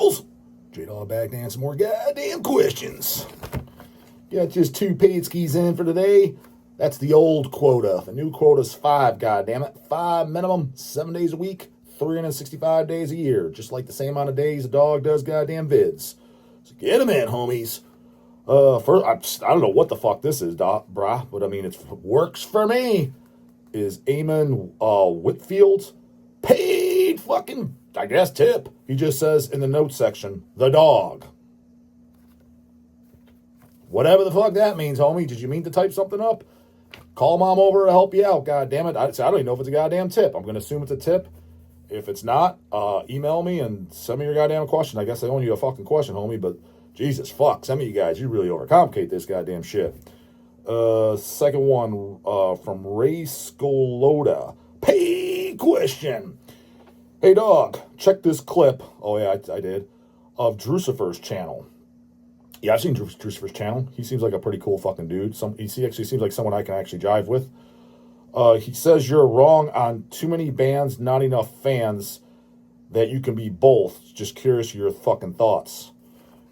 pals. J-Dawg back to answer some more goddamn questions. Got just 2 paid skis in for today. That's the old quota. The new quota's 5, goddammit. 5 minimum, 7 days a week, 365 days a year. Just like the same amount of days a dog does goddamn vids. So get them in, homies. First, I don't know what the fuck this is, brah, but I mean, it works for me. Is Eamon Whitfield paid fucking, I guess, tip. He just says in the notes section, the dog. Whatever the fuck that means, homie. Did you mean to type something up? Call mom over to help you out, goddammit. I don't even know if it's a goddamn tip. I'm going to assume it's a tip. If it's not, email me and send me your goddamn question. I guess I owe you a fucking question, homie, but Jesus, fuck. Some of you guys, you really overcomplicate this goddamn shit. Second one from Ray Skoloda. Paid question. Hey, dog, check this clip. Oh, yeah, I did. Of Drewcifer's channel. Yeah, I've seen Drewcifer's channel. He seems like a pretty cool fucking dude. He actually seems like someone I can actually jive with. He says you're wrong on too many bands, not enough fans, that you can be both. Just curious your fucking thoughts.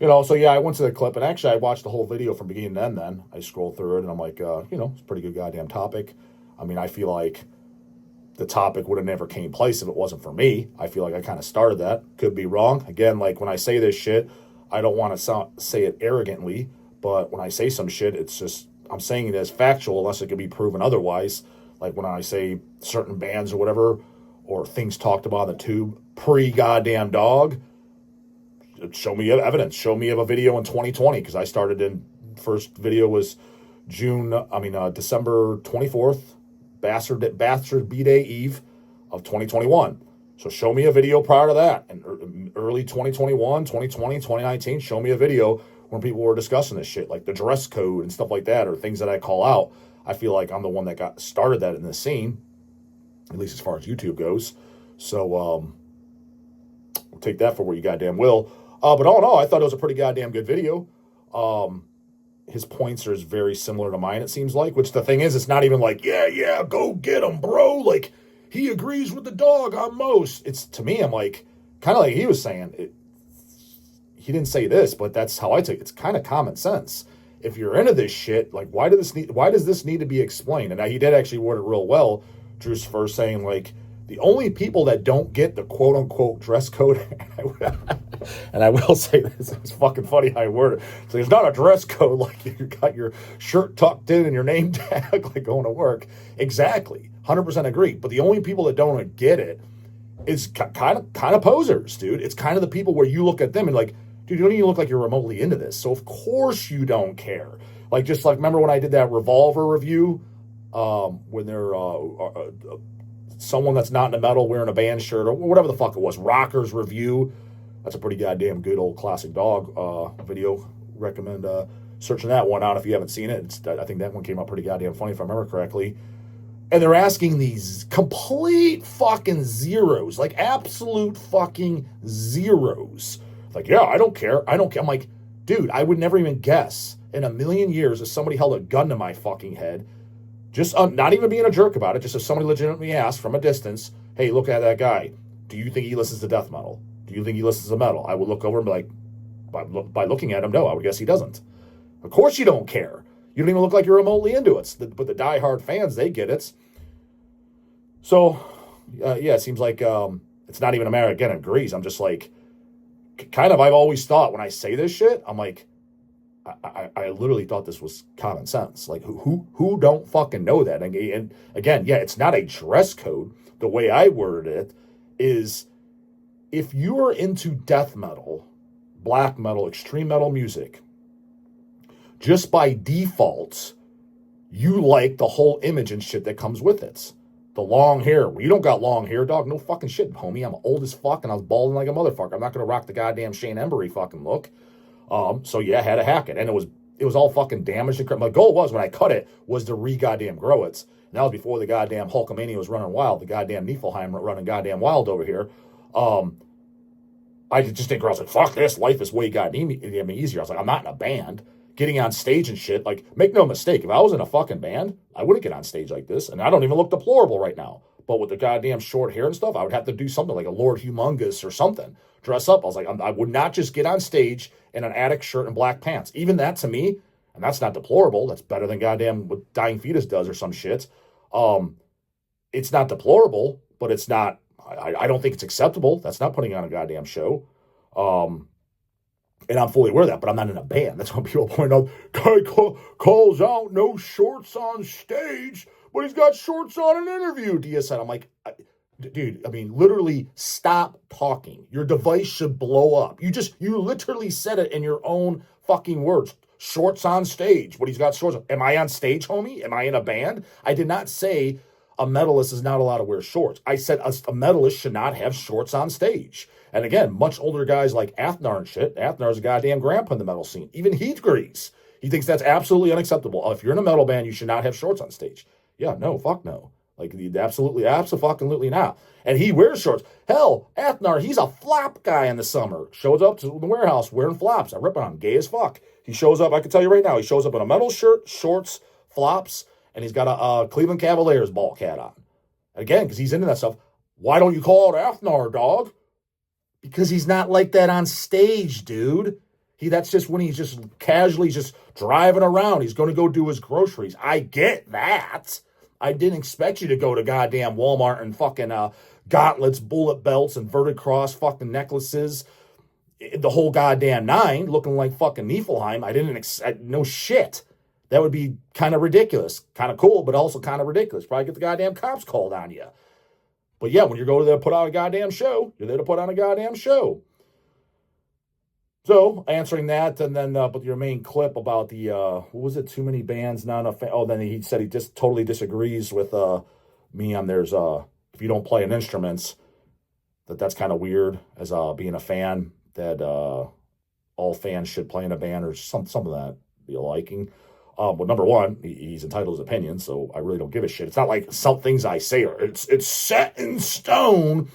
You know, so yeah, I went to the clip, and actually I watched the whole video from beginning to end then. I scrolled through it, and I'm like, it's a pretty good goddamn topic. I mean, I feel like the topic would have never came place if it wasn't for me. I feel like I kind of started that. Could be wrong. Again, like when I say this shit, I don't want to say it arrogantly, but when I say some shit, it's just, I'm saying it as factual unless it can be proven otherwise. Like when I say certain bands or whatever, or things talked about on the tube pre-goddamn dog, show me evidence. Show me of a video in 2020, because I started in, first video was December 24th, Bastard B-Day Eve of 2021. So show me a video prior to that. And early 2021, 2020, 2019, show me a video when people were discussing this shit, like the dress code and stuff like that, or things that I call out. I feel like I'm the one that got started that in the scene, at least as far as YouTube goes. So we'll take that for where you goddamn will. But all in all, I thought it was a pretty goddamn good video. His points are very similar to mine, it seems like, which the thing is, it's not even like, yeah, go get him, bro. Like, he agrees with the dog on most. It's, to me, I'm like, kind of like he was saying, he didn't say this, but that's how I take it. It's kind of common sense. If you're into this shit, like, why does this need to be explained? And now he did actually word it real well. Drew's first saying, like, the only people that don't get the quote-unquote dress code, and I will say this, it's fucking funny how I word it. So there's not a dress code, like you got your shirt tucked in and your name tag, like going to work. Exactly. 100% agree. But the only people that don't get it is kind of posers, dude. It's kind of the people where you look at them and like, dude, you don't even look like you're remotely into this. So of course you don't care. Like, just like, remember when I did that Revolver review, when they're someone that's not in the metal wearing a band shirt or whatever the fuck it was, Rockers review. That's a pretty goddamn good old classic dog video. Recommend searching that one out if you haven't seen it. I think that one came out pretty goddamn funny if I remember correctly. And they're asking these complete fucking zeros, like absolute fucking zeros. Like, yeah, I don't care. I'm like, dude, I would never even guess in a million years if somebody held a gun to my fucking head, just not even being a jerk about it, just if somebody legitimately asked from a distance, hey, look at that guy. Do you think he listens to death metal? Do you think he listens to metal? I would look over and be like, by looking at him, no, I would guess he doesn't. Of course you don't care. You don't even look like you're remotely into it. But the diehard fans, they get it. So, yeah, it seems like it's not even a matter, again, of agrees. I'm just like, kind of, I've always thought when I say this shit, I'm like, I literally thought this was common sense. Like, who don't fucking know that? And again, yeah, it's not a dress code. The way I worded it is, if you're into death metal, black metal, extreme metal music, just by default, you like the whole image and shit that comes with it. The long hair. Well, you don't got long hair, dog. No fucking shit, homie. I'm old as fuck and I was balding like a motherfucker. I'm not going to rock the goddamn Shane Embury fucking look. So yeah, I had to hack it. And it was all fucking damaged. And my goal was, when I cut it, was to re-goddamn grow it. And that was before the goddamn Hulkamania was running wild. The goddamn Niflheim running goddamn wild over here. I just didn't grow. I was like, fuck this. Life is way goddamn easier. I was like, I'm not in a band. Getting on stage and shit, like, make no mistake, if I was in a fucking band, I wouldn't get on stage like this, and I don't even look deplorable right now. But with the goddamn short hair and stuff, I would have to do something like a Lord Humongous or something. Dress up. I was like, I would not just get on stage in an Attic shirt and black pants. Even that to me, and that's not deplorable. That's better than goddamn what Dying Fetus does or some shit. It's not deplorable, but it's not, I don't think it's acceptable. That's not putting on a goddamn show. And I'm fully aware of that, but I'm not in a band. That's when people point out, guy calls out no shorts on stage, but he's got shorts on an interview, Deicide. I'm like, dude, I mean, literally stop talking. Your device should blow up. You literally said it in your own fucking words. Shorts on stage, but he's got shorts on. Am I on stage, homie? Am I in a band? I did not say a metalist is not allowed to wear shorts. I said a metalist should not have shorts on stage. And again, much older guys like Athnar and shit. Athnar's a goddamn grandpa in the metal scene. Even he agrees. He thinks that's absolutely unacceptable. If you're in a metal band, you should not have shorts on stage. Yeah, no, fuck no. Like, absolutely not. And he wears shorts. Hell, Athnar, he's a flop guy in the summer. Shows up to the warehouse wearing flops. I rip on him. Gay as fuck. He shows up, I can tell you right now, he shows up in a metal shirt, shorts, flops, and he's got a Cleveland Cavaliers ball cap on. Again, because he's into that stuff. Why don't you call it Athnar, dog? Because he's not like that on stage, dude. That's just when he's just casually just driving around. He's going to go do his groceries. I get that. I didn't expect you to go to goddamn Walmart and fucking gauntlets, bullet belts, and verted cross fucking necklaces. The whole goddamn nine, looking like fucking Niflheim. I didn't no shit. That would be kind of ridiculous. Kind of cool, but also kind of ridiculous. Probably get the goddamn cops called on you. But yeah, when you go there to put on a goddamn show, you're there to put on a goddamn show. So, answering that, and then but your main clip about the, what was it, too many bands, not enough, then he said he just totally disagrees with me on there's, if you don't play an instruments, that's kind of weird as being a fan, that all fans should play in a band or some of that be liking. Well, number one, he's entitled to his opinion, so I really don't give a shit. It's not like some things I say are it's set in stone,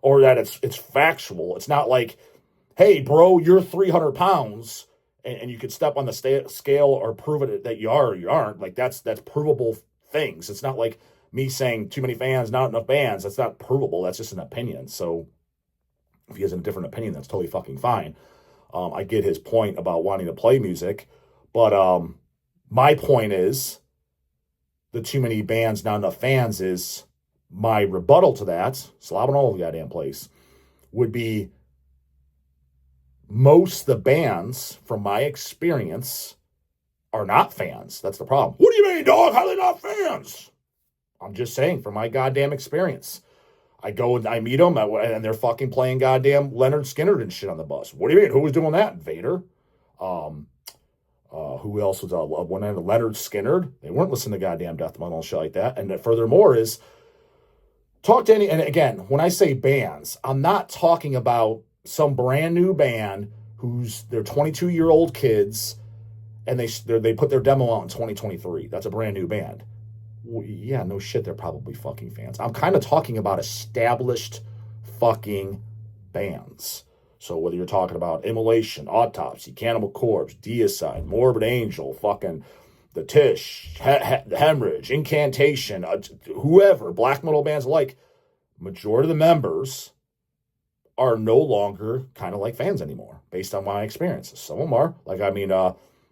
or that it's factual. It's not like, hey, bro, you're 300 pounds, and you could step on the scale or prove it that you are or you aren't. Like, that's provable things. It's not like me saying too many fans, not enough bands. That's not provable. That's just an opinion. So if he has a different opinion, that's totally fucking fine. I get his point about wanting to play music, but my point is the too many bands, not enough fans is my rebuttal to that, slobbing all over the goddamn place, would be most of the bands, from my experience, are not fans. That's the problem. What do you mean, dog? How are they not fans? I'm just saying, from my goddamn experience. I go and I meet them, and they're fucking playing goddamn Leonard Skinner and shit on the bus. What do you mean? Who was doing that? Vader? Who else was one end? Leonard Skinner? They weren't listening to goddamn Deathmetal and shit like that. And furthermore is, talk to any, and again, when I say bands, I'm not talking about some brand new band they're 22-year-old kids, and they put their demo out in 2023. That's a brand new band. Well, yeah, no shit, they're probably fucking fans. I'm kind of talking about established fucking bands. So whether you're talking about Immolation, Autopsy, Cannibal Corpse, Deicide, Morbid Angel, fucking the TISH, the Hemorrhage, Incantation, whoever, black metal bands alike, majority of the members are no longer kind of like fans anymore, based on my experiences. Some of them are. Like, I mean,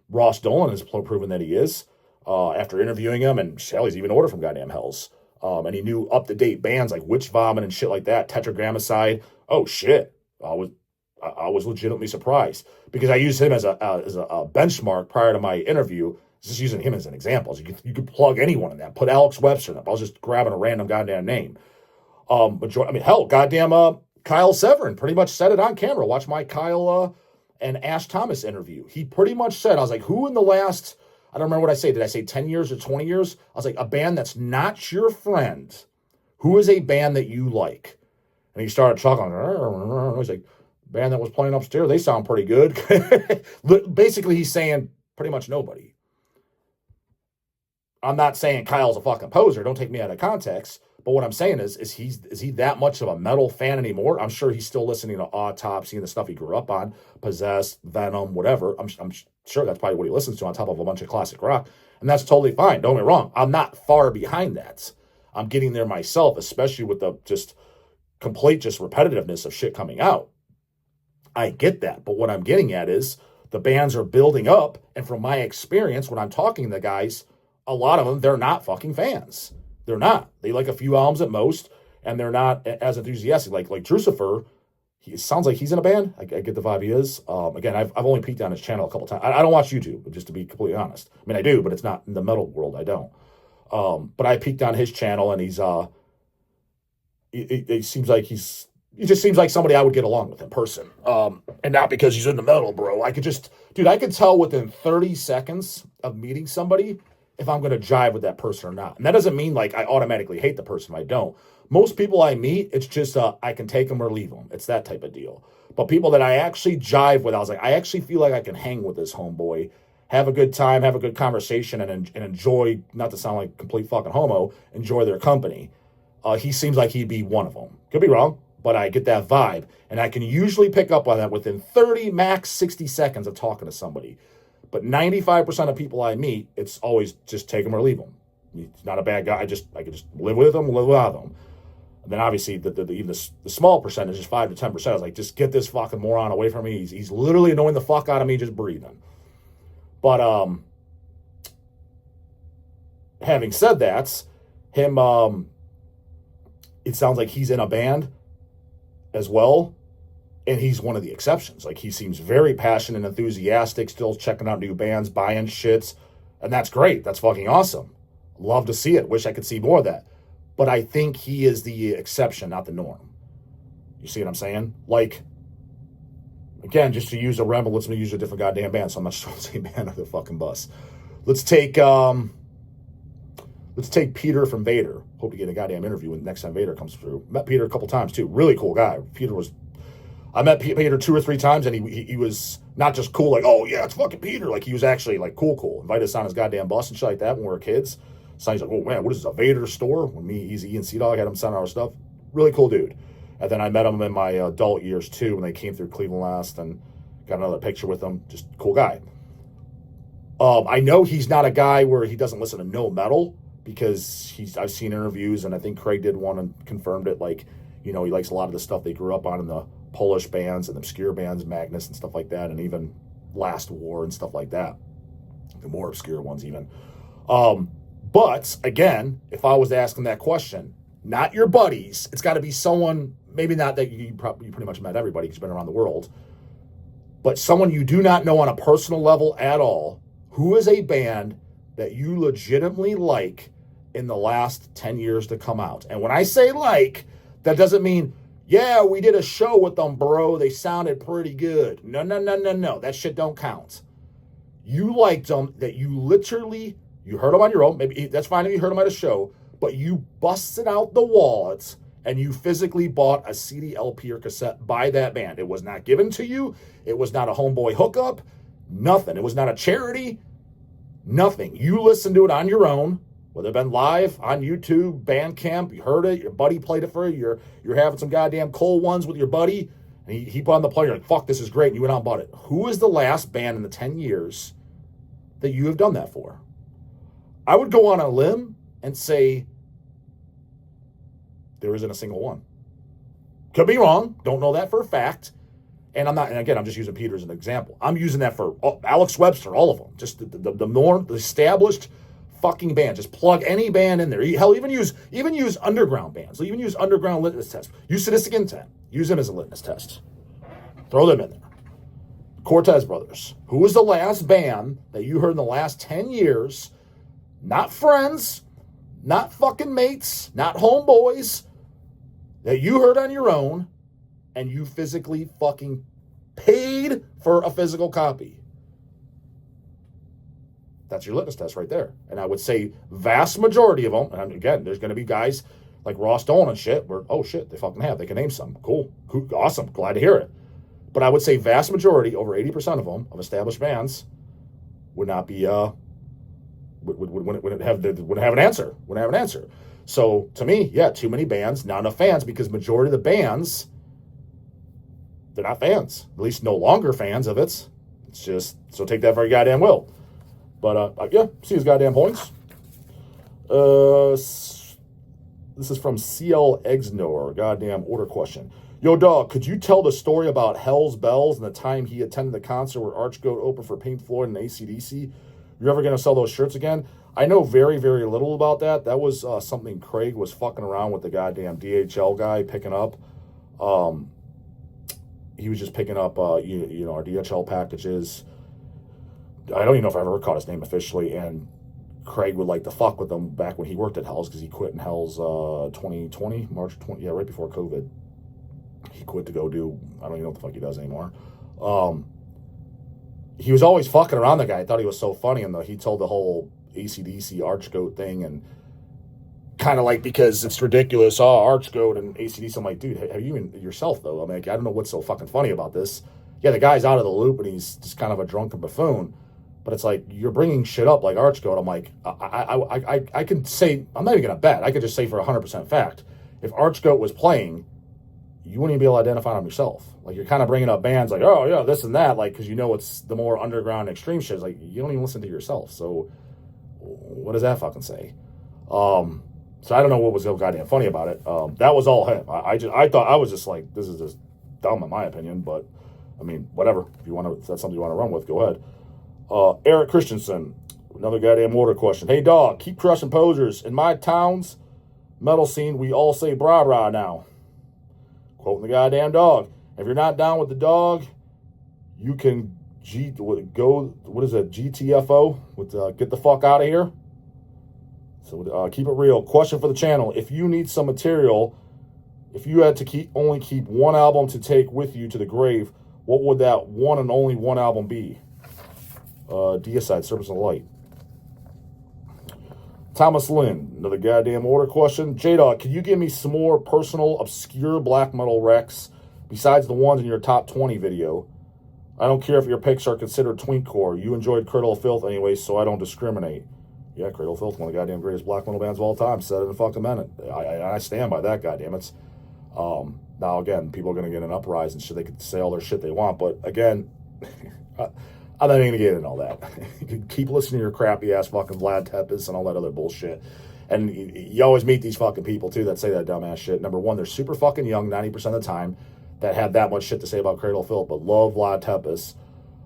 Ross Dolan has proven that he is. After interviewing him, and hell, he's even ordered from goddamn Hells. And he knew up-to-date bands like Witch Vomit and shit like that, Tetragrammaticide. Oh, shit. I was legitimately surprised, because I used him as a benchmark prior to my interview, just using him as an example. So you could plug anyone in that. Put Alex Webster up. I was just grabbing a random goddamn name. Hell, goddamn Kyle Severin pretty much said it on camera. Watch my Kyle and Ash Thomas interview. He pretty much said, I was like, who in the last, I don't remember what I say. Did I say 10 years or 20 years? I was like, a band that's not your friend. Who is a band that you like? And he started chuckling. He's like, band that was playing upstairs, they sound pretty good. Basically, he's saying pretty much nobody. I'm not saying Kyle's a fucking poser. Don't take me out of context. But what I'm saying is he that much of a metal fan anymore? I'm sure he's still listening to Autopsy and the stuff he grew up on, Possessed, Venom, whatever. I'm sure that's probably what he listens to on top of a bunch of classic rock. And that's totally fine. Don't get me wrong. I'm not far behind that. I'm getting there myself, especially with the just complete just repetitiveness of shit coming out. I get that. But what I'm getting at is the bands are building up. And from my experience, when I'm talking to the guys, a lot of them, they're not fucking fans. They're not. They like a few albums at most, and they're not as enthusiastic. Like Drewcifer, he sounds like he's in a band. I get the vibe he is. Again, I've only peeked on his channel a couple times. I don't watch YouTube, just to be completely honest. I mean, I do, but it's not in the metal world. I don't. But I peeked on his channel, and he's it seems like he just seems like somebody I would get along with in person. And not because he's in the metal, bro. I could tell within 30 seconds of meeting somebody if I'm going to jive with that person or not. And that doesn't mean like I automatically hate the person. I don't. Most people I meet, it's just I can take them or leave them. It's that type of deal. But people that I actually jive with, I was like, I actually feel like I can hang with this homeboy, have a good time, have a good conversation, and enjoy, not to sound like complete fucking homo, enjoy their company. He seems like he'd be one of them. Could be wrong, but I get that vibe. And I can usually pick up on that within 30, max 60 seconds of talking to somebody. But 95% of people I meet, it's always just take them or leave them. He's not a bad guy. I could just live with him, live without him. And then obviously even the small percentage is 5 to 10%. I was like, just get this fucking moron away from me. He's literally annoying the fuck out of me just breathing. But having said that, him it sounds like he's in a band as well. And he's one of the exceptions. Like, he seems very passionate and enthusiastic, still checking out new bands, buying shits. And that's great. That's fucking awesome. Love to see it. Wish I could see more of that. But I think he is the exception, not the norm. You see what I'm saying? Like, again, just to use a rebel, let's use a different goddamn band, so I'm not just throwing the same band on the fucking bus. Let's take Peter from Vader. Hope to get a goddamn interview when next time Vader comes through. Met Peter a couple times, too. Really cool guy. I met Peter 2 or 3 times, and he was not just cool, like, oh, yeah, it's fucking Peter. Like, he was actually, like, cool. Invited us on his goddamn bus and shit like that when we were kids. So he's like, oh, man, what is this, a Vader store? When me, Easy, and Sea-Dog had him sign our stuff. Really cool dude. And then I met him in my adult years, too, when they came through Cleveland last, and got another picture with him. Just cool guy. I know he's not a guy where he doesn't listen to no metal, because I've seen interviews, and I think Craig did one and confirmed it, like, you know, he likes a lot of the stuff they grew up on in the Polish bands and obscure bands, Magnus and stuff like that, and even Last War and stuff like that. The more obscure ones even. But, again, if I was asking that question, not your buddies, it's got to be someone, maybe not that you pretty much met everybody because you've been around the world, but someone you do not know on a personal level at all, who is a band that you legitimately like in the last 10 years to come out. And when I say like, that doesn't mean, yeah, we did a show with them, bro. They sounded pretty good. No. That shit don't count. You liked them, that you literally, you heard them on your own. Maybe that's fine if you heard them at a show, but you busted out the wallet and you physically bought a CD, LP, or cassette by that band. It was not given to you. It was not a homeboy hookup. Nothing. It was not a charity. Nothing. You listened to it on your own, whether it been live, on YouTube, Bandcamp, you heard it, your buddy played it for you, you're having some goddamn cold ones with your buddy, and he put on the player, like, fuck, this is great, and you went out and bought it. Who is the last band in the 10 years that you have done that for? I would go on a limb and say there isn't a single one. Could be wrong, don't know that for a fact. And I'm just using Peter as an example. I'm using that for Alex Webster, all of them. Just the norm, the established fucking band. Just plug any band in there. Hell, even use underground bands. Even use underground litmus tests. Use Sadistic Intent. Use them as a litmus test. Throw them in there. Cortez Brothers. Who was the last band that you heard in the last 10 years? Not friends, not fucking mates, not homeboys, that you heard on your own, and you physically fucking paid for a physical copy. That's your litmus test right there. And I would say vast majority of them, and again, there's going to be guys like Ross Dolan and shit where, oh shit, they fucking have. They can name some. Cool. Awesome. Glad to hear it. But I would say vast majority, over 80% of them, of established bands, would not be, wouldn't have an answer. Wouldn't have an answer. So to me, yeah, too many bands, not enough fans, because majority of the bands, they're not fans, at least no longer fans of it. It's just, so take that very goddamn well. But, yeah, see his goddamn points. This is from CL Eggsnower. Goddamn order question. Yo, dog, could you tell the story about Hell's Bells and the time he attended the concert where Archgoat opened for Pink Floyd and AC/DC? You're ever going to sell those shirts again? I know very, very little about that. That was something Craig was fucking around with the goddamn DHL guy picking up. He was just picking up, our DHL packages. I don't even know if I ever caught his name officially, and Craig would like to fuck with them back when he worked at Hell's, because he quit in Hell's 2020, March 20, yeah, right before COVID. He quit to go do, I don't even know what the fuck he does anymore. He was always fucking around the guy. I thought he was so funny, and he told the whole AC/DC Archgoat thing, and kind of like, because it's ridiculous, Archgoat and AC/DC. I'm like, dude, have you even yourself, though? I'm like, I don't know what's so fucking funny about this. Yeah, the guy's out of the loop, and he's just kind of a drunken buffoon. But it's like, you're bringing shit up like Archgoat. I'm like, I can say, I'm not even going to bet. I could just say for 100% fact, if Archgoat was playing, you wouldn't even be able to identify them yourself. Like, you're kind of bringing up bands like, oh, yeah, this and that, like, because you know it's the more underground extreme shit. It's like, you don't even listen to yourself. So what does that fucking say? So I don't know what was so goddamn funny about it. That was all him. I thought, I was just like, this is just dumb in my opinion. But, I mean, whatever. If that's something you want to run with, go ahead. Eric Christensen, another goddamn order question. Hey, dog, keep crushing posers. In my town's metal scene, we all say brah brah now. Quoting the goddamn dog. If you're not down with the dog, you can GTFO with get the fuck out of here. So keep it real. Question for the channel. If you need some material, if you had to only keep one album to take with you to the grave, what would that one and only one album be? Deicide, Serpents of Light. Thomas Lynn, another goddamn order question. J-Dog, can you give me some more personal, obscure black metal recs besides the ones in your top 20 video? I don't care if your picks are considered twinkcore. You enjoyed Cradle of Filth anyway, so I don't discriminate. Yeah, Cradle of Filth, one of the goddamn greatest black metal bands of all time. Said it in a fucking minute. I stand by that, goddammit. Now, again, people are going to get an uprising, so they can say all their shit they want, but again, I'm not even going to get into all that. You can keep listening to your crappy-ass fucking Vlad Tepes and all that other bullshit. And you always meet these fucking people, too, that say that dumbass shit. Number one, they're super fucking young 90% of the time that have that much shit to say about Cradle of Filth, but love Vlad Tepes.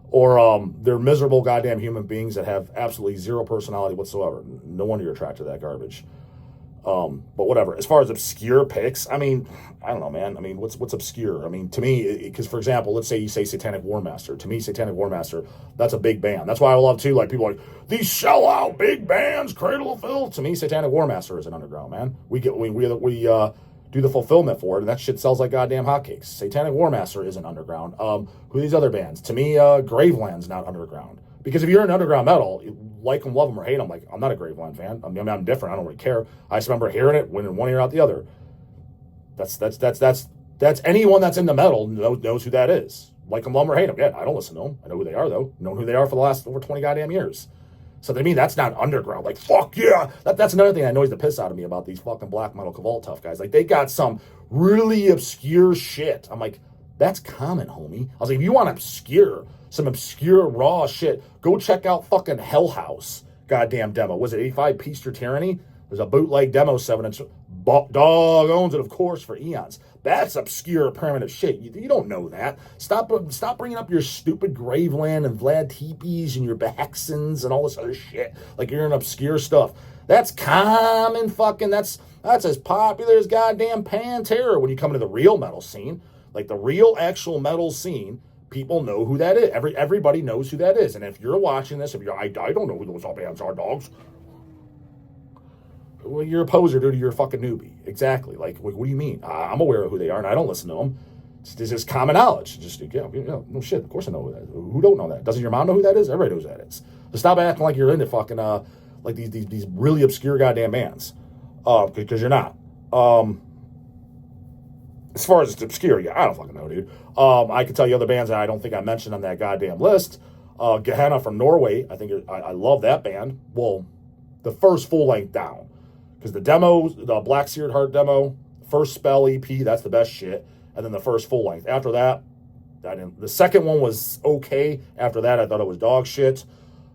Or they're miserable goddamn human beings that have absolutely zero personality whatsoever. No wonder you're attracted to that garbage. But whatever. As far as obscure picks, I mean, I don't know, man. I mean, what's obscure? I mean, to me, because for example, let's say you say Satanic War Master. To me, Satanic War Master, that's a big band. That's why I love too. Like people are like these sellout big bands, Cradle of Filth. To me, Satanic War Master is an underground, man. We do the fulfillment for it, and that shit sells like goddamn hotcakes. Satanic War Master isn't underground. Who are these other bands? To me, Graveland's not underground. Because if you're in underground metal, like them, love them, or hate them, like, I'm not a Graveland fan. I mean, I'm different. I don't really care. I just remember hearing it, winning one ear out the other. That's anyone that's into metal knows who that is. Like them, love them, or hate them. Again, I don't listen to them. I know who they are, though. Known who they are for the last over 20 goddamn years. So to me, that's not underground. Like, fuck yeah. That's another thing that annoys the piss out of me about these fucking black metal Cavalt tough guys. Like, they got some really obscure shit. I'm like, that's common, homie. I was like, if you want some obscure raw shit, go check out fucking Hell House goddamn demo. Was it 85 Peaster Tyranny? There's a bootleg demo 7-inch. Dog owns it, of course, for eons. That's obscure primitive shit. You don't know that. Stop bringing up your stupid Graveland and Vlad Tepes and your Baxons and all this other shit like you're in obscure stuff. That's common fucking, that's as popular as goddamn Pantera when you come into the real metal scene. Like the real actual metal scene, people know who that is. Everybody knows who that is. And if you're watching this, I don't know who those bands are, dogs. Well, you're a poser, dude. You're a fucking newbie. Exactly. Like, what do you mean? I'm aware of who they are, and I don't listen to them. It's just common knowledge. Just, no shit. Of course I know who that is. Who don't know that? Doesn't your mom know who that is? Everybody knows who that is. So stop acting like you're into fucking, like these really obscure goddamn bands. Because you're not. As far as it's obscure, yeah, I don't fucking know, dude. I can tell you other bands that I don't think I mentioned on that goddamn list. Gehenna from Norway. I love that band. Well, the first full-length down. Because the demo, the Black Seared Heart demo, first Spell EP, that's the best shit. And then the first full-length. After that, the second one was okay. After that, I thought it was dog shit.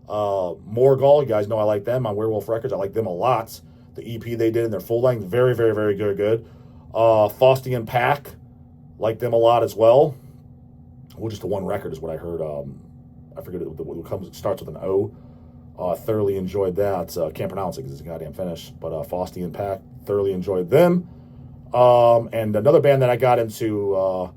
Morgul, you guys know I like them on Werewolf Records. I like them a lot. The EP they did in their full length, very, very, very good. Faustian Pack, like them a lot as well. Well, just the one record is what I heard. I forget it starts with an O. Thoroughly enjoyed that. Can't pronounce it because it's a goddamn Finnish. But Faustian Pack, thoroughly enjoyed them. And another band that I got into a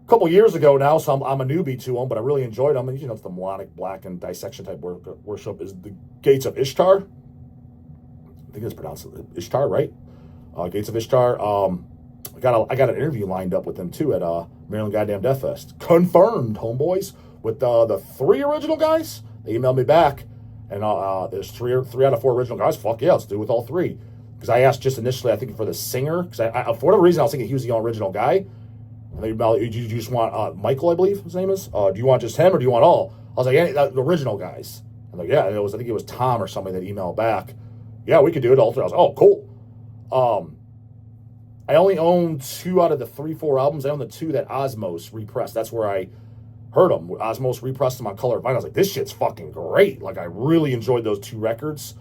couple years ago now, so I'm a newbie to them, but I really enjoyed them. And, it's the melodic black and dissection type worship, is the Gates of Ishtar. I think it's pronounced Ishtar, right? Gates of Ishtar. I got an interview lined up with them too at Maryland Goddamn Death Fest. Confirmed, homeboys, with the 3 original guys. They emailed me back, and there's three out of 4 original guys. Fuck yeah, let's do it with all 3. Because I asked just initially, I think for the singer, because I for whatever reason I was thinking he was the original guy. And they emailed, you just want Michael, I believe his name is. Do you want just him or do you want all? I was like, yeah, the original guys. I'm like, yeah, I think it was Tom or somebody that emailed back. Yeah, we could do it all 3. I was like, oh, cool. I only own 2 out of the 3-4 albums. I own the 2 that Osmos repressed. That's where I heard them. Osmos repressed them on color vinyl. I was like, this shit's fucking great. Like, I really enjoyed those 2 records.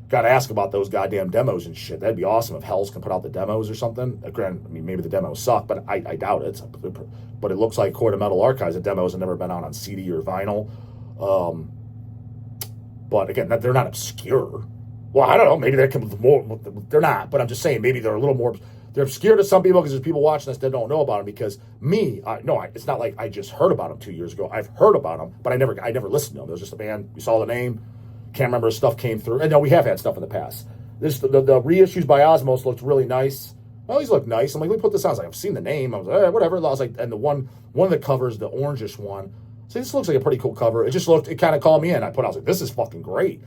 Got to ask about those goddamn demos and shit. That'd be awesome if Hells can put out the demos or something. Granted, I mean, maybe the demos suck, but I doubt it. But it looks like Quota Metal Archives, the demos have never been out on CD or vinyl. But again, they're not obscure. Well, I don't know. Maybe they can more. They're not. But I'm just saying, maybe they're a little more. They're obscure to some people because there's people watching this that don't know about them. Because it's not like I just heard about them 2 years ago. I've heard about them, but I never listened to them. It was just a band. We saw the name. Can't remember if stuff came through. And no, we have had stuff in the past. The reissues by Osmos looked really nice. Well, these look nice. I'm like, let me put this on. I was like, I've seen the name. I was like, whatever. I was like, and the one of the covers, the orangish one. So this looks like a pretty cool cover. It kind of called me in. I was like, this is fucking great.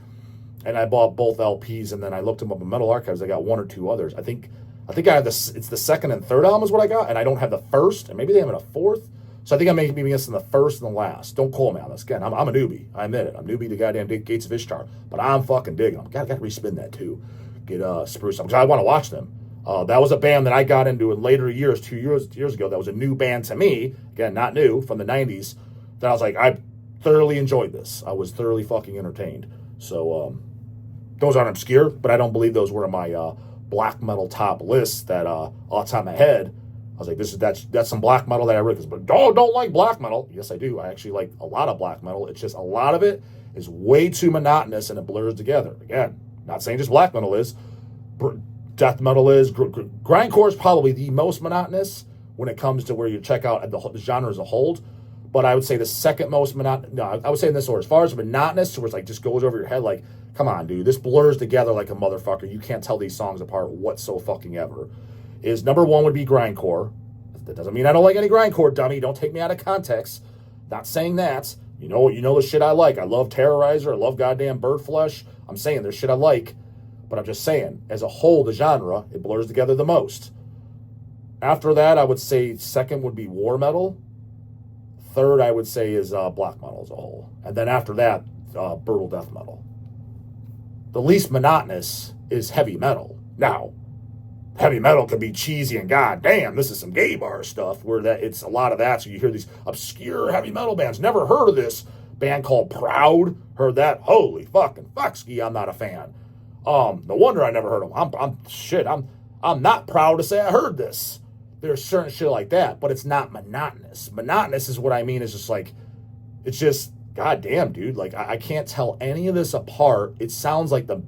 And I bought both LPs, and then I looked them up in Metal Archives. I got 1 or 2 others. I think I have it's the 2nd and 3rd album is what I got, and I don't have the 1st, and maybe they have a 4th. So I think I may be missing the 1st and the last. Don't call me on this. Again, I'm a newbie. I admit it. I'm newbie to goddamn Gates of Ishtar. But I'm fucking digging them. Got to respin that too. Get spruce up. Because I want to watch them. That was a band that I got into in later years, 2 years ago. That was a new band to me. Again, not new, from the 90s. That I was like, I thoroughly enjoyed this. I was thoroughly fucking entertained. So those aren't obscure, but I don't believe those were in my black metal top list that off the top of my head. I was like, that's some black metal that I read. But don't like black metal. Yes, I do. I actually like a lot of black metal. It's just a lot of it is way too monotonous and it blurs together. Again, not saying just black metal is. Death metal is. Grindcore is probably the most monotonous when it comes to where you check out the genre as a whole. But I would say the second most monotonous. No, I would say in this order. As far as monotonous, where it's like just goes over your head, like, come on, dude, this blurs together like a motherfucker. You can't tell these songs apart whatsoever. Is number 1 would be grindcore. That doesn't mean I don't like any grindcore, dummy. Don't take me out of context. Not saying that. You know the shit I like. I love Terrorizer. I love goddamn Bird Flesh. I'm saying there's shit I like. But I'm just saying, as a whole, the genre, it blurs together the most. After that, I would say 2nd would be war metal. 3rd, I would say, is black metal as a whole. And then after that, brutal death metal. The least monotonous is heavy metal. Now, heavy metal can be cheesy and goddamn, this is some gay bar stuff where it's a lot of that. So you hear these obscure heavy metal bands. Never heard of this band called Proud. Heard that? Holy fucking fuckski, I'm not a fan. No wonder I never heard of them. I'm not proud to say I heard this. There's certain shit like that, but it's not monotonous. Monotonous is what I mean is just like, it's just, goddamn, dude. Like, I can't tell any of this apart. It sounds like the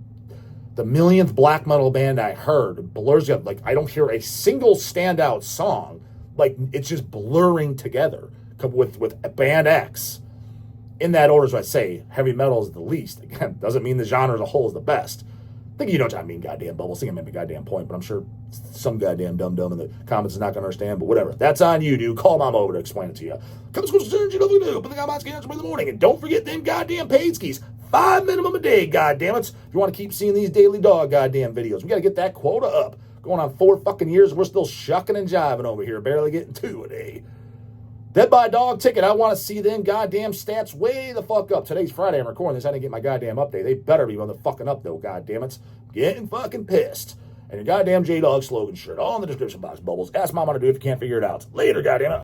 millionth black metal band I heard. Blurs up. Like, I don't hear a single standout song. Like, it's just blurring together with band X. In that order, as I say, heavy metal is the least. Again, doesn't mean the genre as a whole is the best. I think you know what I mean, goddamn Bubbles. I think I made a goddamn point, but I'm sure some goddamn dum-dum in the comments is not going to understand, but whatever. That's on you, dude. Call mom over to explain it to you. Come to school, you know what to do. Put the goddamn skis in the morning, and don't forget them goddamn paid skis. 5 minimum a day, goddamn it. If you want to keep seeing these daily dog goddamn videos, we got to get that quota up. Going on 4 fucking years, we're still shucking and jiving over here, barely getting 2 a day. Dead by Dog Ticket, I want to see them goddamn stats way the fuck up. Today's Friday, I'm recording this, I didn't get my goddamn update. They better be motherfucking up though, goddamn it. Getting fucking pissed. And your goddamn J-Dog slogan shirt all in the description box, Bubbles. Ask mom how to do it if you can't figure it out. Later, goddamn it.